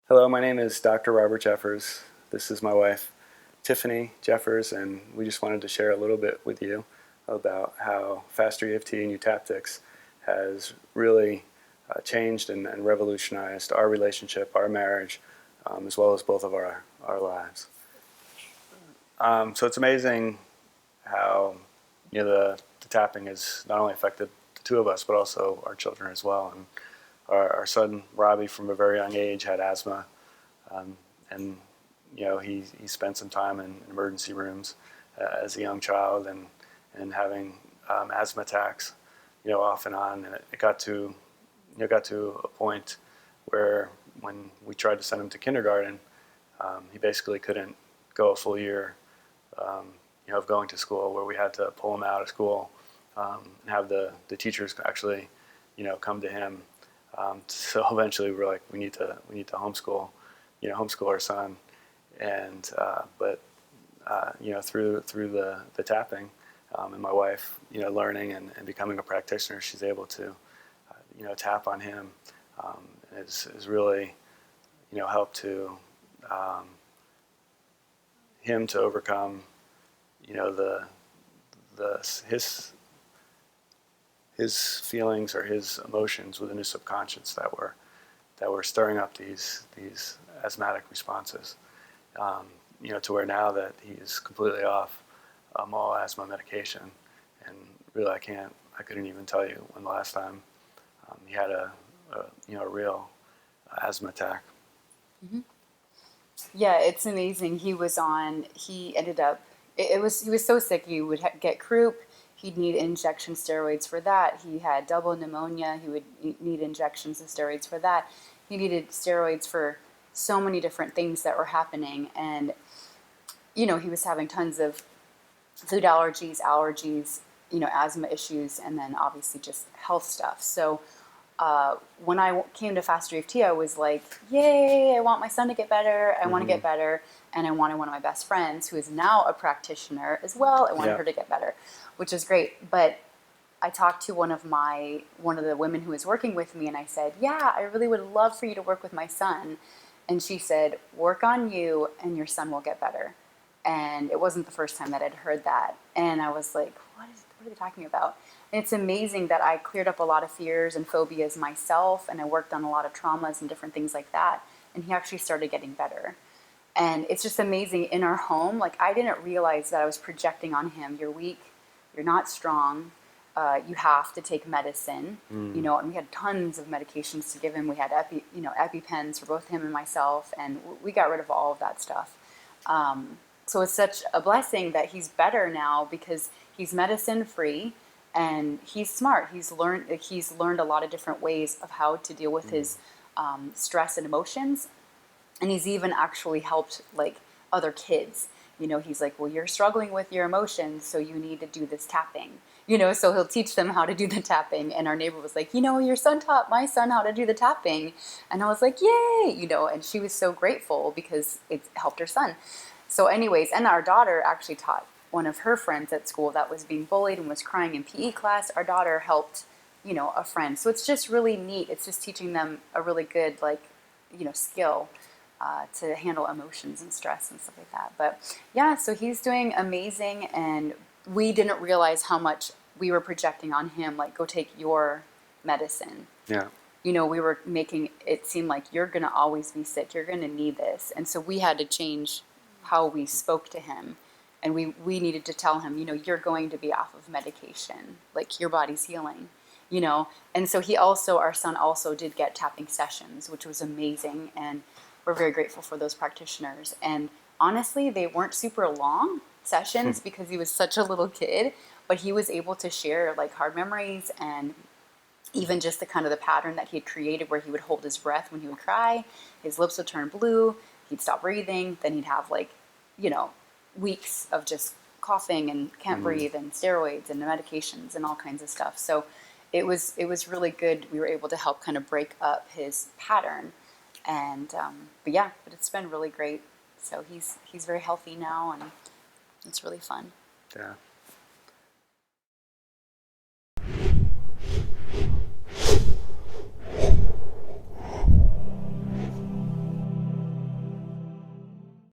Hello, my name is Dr. Robert Jeffers. This is my wife, Tiffany Jeffers, and we just wanted to share a little bit with you about how FasterEFT and eutaptics has really changed and revolutionized our relationship, our marriage, as well as both of our lives. So it's amazing how the tapping has not only affected the two of us, but also our children as well. And our son Robbie, from a very young age, had asthma, and he spent some time in emergency rooms as a young child, and having asthma attacks, off and on. And it got to a point where when we tried to send him to kindergarten, he basically couldn't go a full year, of going to school, where we had to pull him out of school and have the teachers actually, come to him. So eventually we're like, we need to homeschool our son, and but through the tapping, and my wife, learning and becoming a practitioner, she's able to tap on him, is really helped to him to overcome his feelings or his emotions within his subconscious that were stirring up these asthmatic responses, to where now that he's completely off all asthma medication, and really I couldn't even tell you when the last time he had a real asthma attack. Mm-hmm. Yeah, it's amazing. He ended up, he was so sick, he would get croup. He'd need injection steroids for that. He had double pneumonia. He would need injections of steroids for that. He needed steroids for so many different things that were happening. And, he was having tons of food allergies, asthma issues, and then obviously just health stuff. So when I came to FasterEFT, I was like, yay, I want my son to get better. I want to get better. And I wanted one of my best friends, who is now a practitioner as well, I wanted her to get better, which is great. But I talked to one of the women who was working with me, and I said, yeah, I really would love for you to work with my son. And she said, work on you and your son will get better. And it wasn't the first time that I'd heard that. And I was like, what are they talking about? And it's amazing that I cleared up a lot of fears and phobias myself, and I worked on a lot of traumas and different things like that. And he actually started getting better. And it's just amazing in our home. Like, I didn't realize that I was projecting on him. You're weak. You're not strong. You have to take medicine. And we had tons of medications to give him. We had EpiPens for both him and myself, and we got rid of all of that stuff. So it's such a blessing that he's better now, because he's medicine free and he's smart. He's learned a lot of different ways of how to deal with his stress and emotions. And he's even actually helped other kids. He's like, well, you're struggling with your emotions, so you need to do this tapping. So he'll teach them how to do the tapping. And our neighbor was like, your son taught my son how to do the tapping. And I was like, yay, and she was so grateful because it helped her son. So anyways, and our daughter actually taught one of her friends at school that was being bullied and was crying in PE class. Our daughter helped, a friend. So it's just really neat. It's just teaching them a really good, skill to handle emotions and stress and stuff like that. But yeah, so he's doing amazing, and we didn't realize how much we were projecting on him, like, go take your medicine. Yeah. We were making it seem like you're going to always be sick. You're going to need this. And so we had to change how we spoke to him. And we needed to tell him, you're going to be off of medication. Like, your body's healing, And so our son also did get tapping sessions, which was amazing. And we're very grateful for those practitioners. And honestly, they weren't super long sessions because he was such a little kid, but he was able to share hard memories, and even just the pattern that he had created, where he would hold his breath when he would cry, his lips would turn blue, he'd stop breathing, then he'd have weeks of just coughing and can't breathe, and steroids and medications and all kinds of stuff. So it was really good. We were able to help break up his pattern. And but it's been really great. So he's very healthy now, and it's really fun. Yeah.